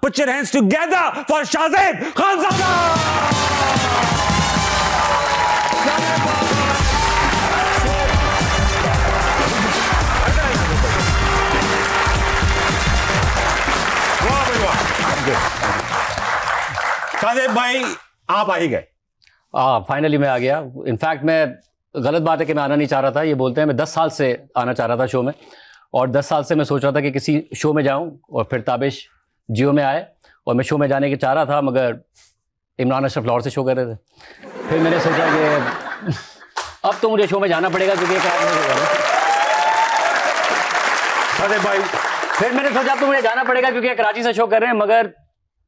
Put your hands together for Shahzeb Khanzada. Shahzeb भाई आप आ ही गए। फाइनली मैं आ गया। इनफैक्ट मैं गलत बात है कि मैं आना नहीं चाह रहा था। ये बोलते हैं मैं 10 साल से आना चाह रहा था शो में, और 10 साल से मैं सोच रहा था कि किसी शो में जाऊं, और फिर ताबिश जियो में आए और मैं शो में जाने की चाह रहा था, मगर इमरान अशरफ लाहौर से शो कर रहे थे। फिर मैंने सोचा कि अब तो मुझे शो में जाना पड़ेगा क्योंकि शाहज़ेब भाई फिर मैंने सोचा अब तो मुझे जाना पड़ेगा क्योंकि कराची से शो कर रहे हैं, मगर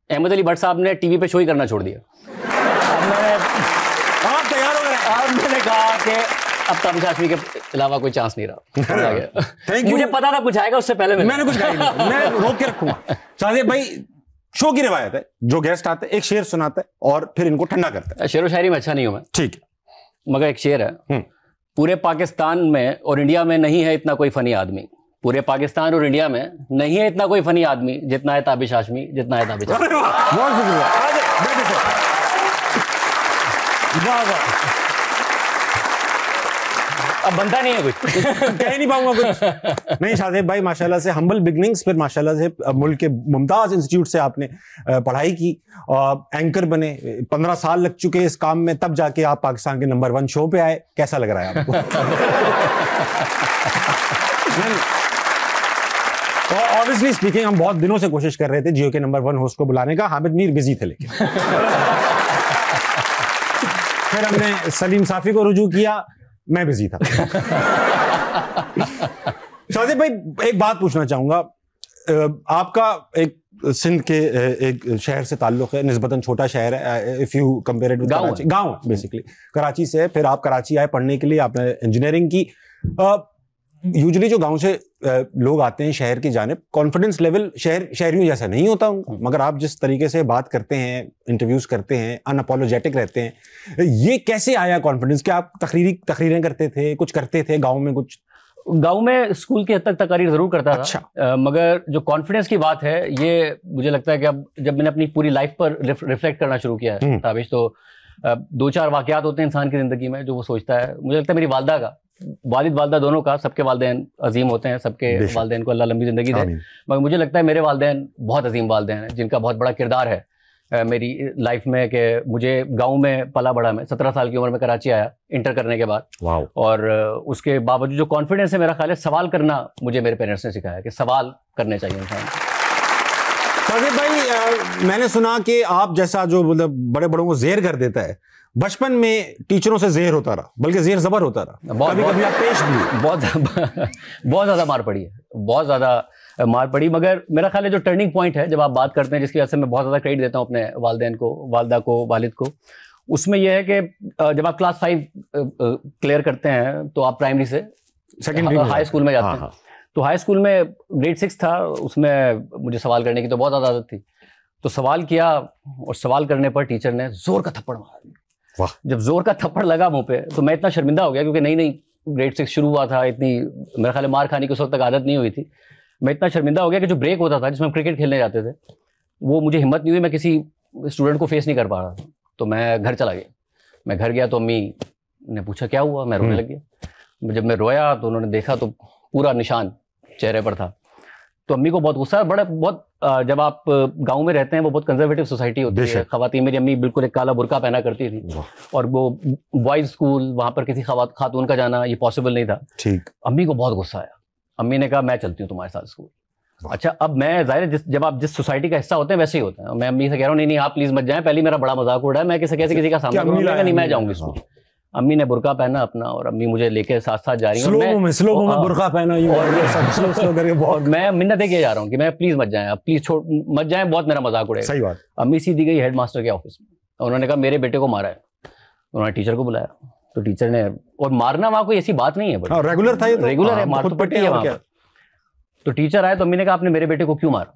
अहमद अली भट्ट साहब ने टीवी पे शो ही करना छोड़ दिया। आप तैयार हो गए? अब मैंने कहा कि अब ताबिश हाशमी के अलावा कोई चांस नहीं रहा। मुझे पता था कुछ आएगा, उससे पहले मैंने कुछ कहा नहीं, मैं रोक के रखूंगा। शाहज़ेब भाई शो की रिवायत है, जो गेस्ट आते हैं एक शेर सुनाता है और फिर इनको ठंडा करता है। शेर व शायरी में अच्छा नहीं हूं मैं, ठीक है, मगर एक शेर है। पूरे पाकिस्तान में और इंडिया में नहीं है इतना कोई फनी आदमी। पूरे पाकिस्तान और इंडिया में नहीं है इतना कोई फनी आदमी जितना है ताबिश हाशमी, जितना है ताबिश हाशमी। बहुत शुक्रिया। अब बनता नहीं है कुछ, कह नहीं पाऊंगा कुछ। नहीं शाहज़ेब भाई, माशाल्लाह से हम्बल बिगनिंग्स, फिर माशाल्लाह से मुल्क के मुमताज इंस्टीट्यूट से आपने पढ़ाई की, एंकर बने, 15 साल लग चुके इस काम में, तब जाके आप पाकिस्तान के नंबर 1 शो पे आए। कैसा लग रहा है आपको? ऑब्वियसली स्पीकिंग, हम बहुत दिनों से कोशिश कर रहे थे जियो के नंबर 1 होस्ट को बुलाने का। हामिद मीर बिजी थे, लेकिन फिर हमने सलीम साफी को रुजू किया, मैं बिजी था। शाहज़ेब भाई एक बात पूछना चाहूंगा, आपका एक सिंध के एक शहर से ताल्लुक है, निस्बतन छोटा शहर है, if you compare it with Karachi, गांव बेसिकली कराची से। फिर आप कराची आए पढ़ने के लिए, आपने इंजीनियरिंग की। यूजुअली जो गांव से लोग आते हैं शहर की जानिब, कॉन्फिडेंस लेवल शहरियों जैसा नहीं होता उनका, मगर आप जिस तरीके से बात करते हैं, इंटरव्यूज करते हैं, अनअपोलोजेटिक रहते हैं, ये कैसे आया कॉन्फिडेंस? क्या आप तकरीरें करते थे, कुछ करते थे गांव में? कुछ गांव में स्कूल की हद तक तकरीर जरूर करता था। अच्छा। मगर जो कॉन्फिडेंस की बात है, ये मुझे लगता है कि अब जब मैंने अपनी पूरी लाइफ पर रिफ्लेक्ट करना शुरू किया है ताबिश, तो 2-4 वाकयात होते हैं इंसान की जिंदगी में जो वो सोचता है। मुझे लगता है मेरी वालदा का, वालिद वालदा दोनों का, सबके वालिदैन अजीम होते हैं, सबके वालिदैन को अल्लाह लंबी जिंदगी दे, मगर मुझे लगता है मेरे वालिदैन बहुत अजीम वालिदैन हैं, जिनका बहुत बड़ा किरदार है मेरी लाइफ में। कि मुझे गांव में पला बड़ा, मैं 17 साल की उम्र में कराची आया इंटर करने के बाद, और उसके बावजूद जो कॉन्फिडेंस है, मेरा ख्याल है सवाल करना मुझे मेरे पेरेंट्स ने सिखाया कि सवाल करने चाहिए इंसान। शाहज़ेब भाई मैंने सुना कि आप जैसा जो मतलब बड़े बड़ों को ज़ेर कर देता है, बचपन में टीचरों से ज़ेर होता रहा, बल्कि ज़ेर ज़बर होता रहा। कभी आप पेश भी बहुत ज़्यादा मार पड़ी है, बहुत ज़्यादा मार पड़ी। मगर मेरा ख्याल है जो टर्निंग पॉइंट है, जब आप बात करते हैं, जिसकी वजह से मैं बहुत ज़्यादा क्रेडिट देता हूँ अपने वालिदैन को, वालदा को, वालिद को, उसमें यह है कि जब आप क्लास 5 क्लियर करते हैं तो आप प्राइमरी से सेकेंडरी हाई स्कूल में जाते हैं। तो हाई स्कूल में ग्रेड 6 था, उसमें मुझे सवाल करने की तो बहुत ज़्यादा आदत थी। तो सवाल किया, और सवाल करने पर टीचर ने जोर का थप्पड़ मारा। जब जोर का थप्पड़ लगा मुंह पे, तो मैं इतना शर्मिंदा हो गया, क्योंकि नई ग्रेड 6 शुरू हुआ था, इतनी मेरे ख्याल मार खाने की उस वक्त तक आदत नहीं हुई थी। मैं इतना शर्मिंदा हो गया कि जो ब्रेक होता था जिसमें हम क्रिकेट खेलने जाते थे, वो मुझे हिम्मत नहीं हुई, मैं किसी स्टूडेंट को फेस नहीं कर पा रहा था। तो मैं घर चला गया। मैं घर गया तो अम्मी ने पूछा क्या हुआ, मैं रोने लग गया। जब मैं रोया तो उन्होंने देखा तो पूरा निशान चेहरे पर था। तो अम्मी को बहुत गुस्सा, बहुत जब आप गांव में रहते हैं, वो बहुत कंजर्वेटिव सोसाइटी होती है। खवातीन, मेरी अम्मी बिल्कुल एक काला बुर्का पहना करती थी, और वो बॉयज स्कूल, वहां पर किसी खातून का जाना ये पॉसिबल नहीं था। ठीक। अम्मी को बहुत गुस्सा आया। अम्मी ने कहा मैं चलती हूँ तुम्हारे साथ स्कूल। अच्छा, अब मैं जाहिर जब आप जिस सोसाइटी का हिस्सा होते हैं वैसे ही होता है। मैं अम्मी से कह रहा हूँ नहीं आप प्लीज मत जाएं, पहले मेरा बड़ा मजाक उड़ा है, मैं कैसे किसी का सामना करूंगा, नहीं मैं जाऊंगी स्कूल। अम्मी ने बुर्का पहना अपना, और अम्मी मुझे लेके साथ साथ जा रही है। बुर्का पहना, और मैं मिन्नत देके जा रहा हूँ कि मैं प्लीज मत जाएं, प्लीज मत जाएं, बहुत मेरा मजाक उड़ेगा। सही बात। अम्मी सीधी गई हेडमास्टर के ऑफिस में, उन्होंने कहा मेरे बेटे को मारा है। उन्होंने टीचर को बुलाया, तो टीचर ने, और मारना वहां कोई ऐसी बात नहीं है, रेगुलर था, रेगुलर है, मार तो पट्टी है वहां पर। तो टीचर आए तो अम्मी ने कहा आपने मेरे बेटे को क्यों मारा?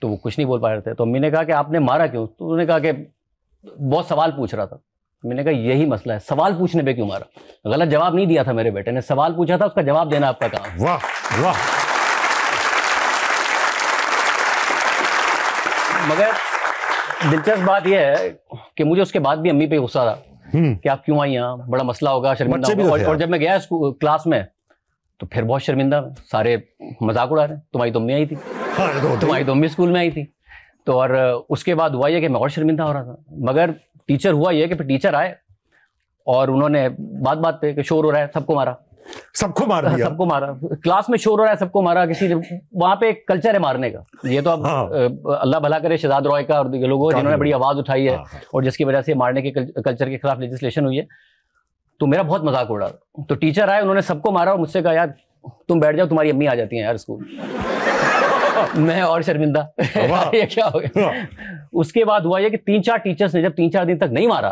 तो वो कुछ नहीं बोल पा रहे थे। तो अम्मी ने कहा कि आपने मारा क्यों? तो उन्होंने कहा कि बहुत सवाल पूछ रहा था। मैंने कहा यही मसला है, सवाल पूछने पे क्यों मारा? गलत जवाब नहीं दिया था मेरे बेटे ने, सवाल पूछा था, उसका जवाब देना आपका काम। वाह वाह। मगर दिलचस्प बात यह है कि मुझे उसके बाद भी अम्मी पे गुस्सा था कि आप क्यों आई यहाँ, बड़ा मसला होगा, शर्मिंदा होगा। और जब मैं गया क्लास में तो फिर बहुत शर्मिंदा, सारे मजाक उड़ा रहे, तुम्हारी तो अम्मी आई थी, तुम्हारी तो अम्मी स्कूल में आई थी। तो और उसके बाद हुआ ये कि मैं और शर्मिंदा हो रहा था। मगर टीचर हुआ ये कि फिर टीचर आए और उन्होंने बात बात पे कि शोर हो रहा है, सबको मारा, सबको मार दिया, सबको मारा, क्लास में शोर हो रहा है, सबको मारा। किसी वहां पे एक कल्चर है मारने का। ये तो अब अल्लाह भला करे शहजाद रॉय का और लोगों जिन्होंने बड़ी आवाज उठाई है और जिसकी वजह से मारने के कल्चर के खिलाफ लेजिस्लेशन हुई है। तो मेरा बहुत मजाक उड़ा। तो टीचर आए, उन्होंने सबको मारा और मुझसे कहा यार तुम बैठ जाओ, तुम्हारी अम्मी आ जाती है यार स्कूल। मैं और शर्मिंदा, ये क्या हो गया। उसके बाद हुआ ये कि 3-4 टीचर्स ने जब 3-4 दिन तक नहीं मारा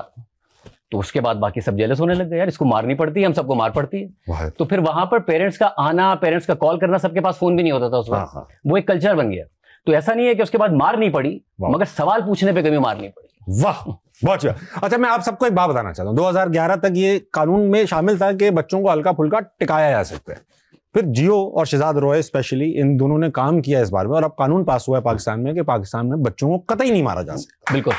तो उसके बाद बाकी सब जेलस होने लग गए, यार इसको मारनी पड़ती है, हम सबको मार पड़ती है। तो फिर वहां पर पेरेंट्स का आना, पेरेंट्स का कॉल करना, सबके पास फोन भी नहीं होता था उस वक्त, वो एक कल्चर बन गया। तो ऐसा नहीं है कि उसके बाद मार नहीं पड़ी, मगर सवाल पूछने पे कभी मार नहीं पड़ी। वाह, बहुत अच्छा। मैं आप सबको एक बात बताना चाहता हूँ, 2011 तक ये कानून में शामिल था कि बच्चों को हल्का फुल्का टिकाया जा सकता है। फिर जियो और शहजाद रॉय स्पेशली, इन दोनों ने काम किया इस बारे में और अब कानून पास हुआ है पाकिस्तान में कि पाकिस्तान में बच्चों को कतई नहीं मारा जा सकता। बिल्कुल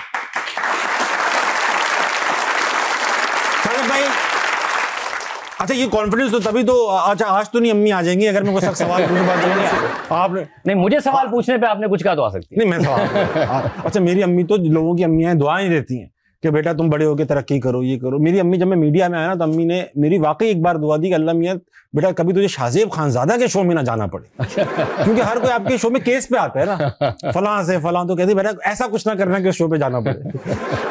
भाई। अच्छा, ये कॉन्फिडेंस तो तभी तो, अच्छा आज तो नहीं अम्मी आ जाएंगी अगर मैं कोई सख्त सवाल पूछूं आपने नहीं, मुझे सवाल पूछने पे आपने कुछ कहा तो आ सकती नहीं, मैं सवाल अच्छा, मेरी अम्मी तो लोगों की अम्मियां दुआएं देती हैं कि बेटा तुम बड़े होकर तरक्की करो, ये करो। मेरी अम्मी, जब मैं मीडिया में आया ना तो अम्मी ने मेरी वाकई एक बार दुआ दी कि अल्लाह मियां बेटा कभी तुझे शाहजेब खानजादा के शो में ना जाना पड़े, क्योंकि हर कोई आपके शो में केस पे आता है ना, फलां से फलां, तो कहती बेटा ऐसा कुछ ना करना कि उस शो पे जाना पड़े।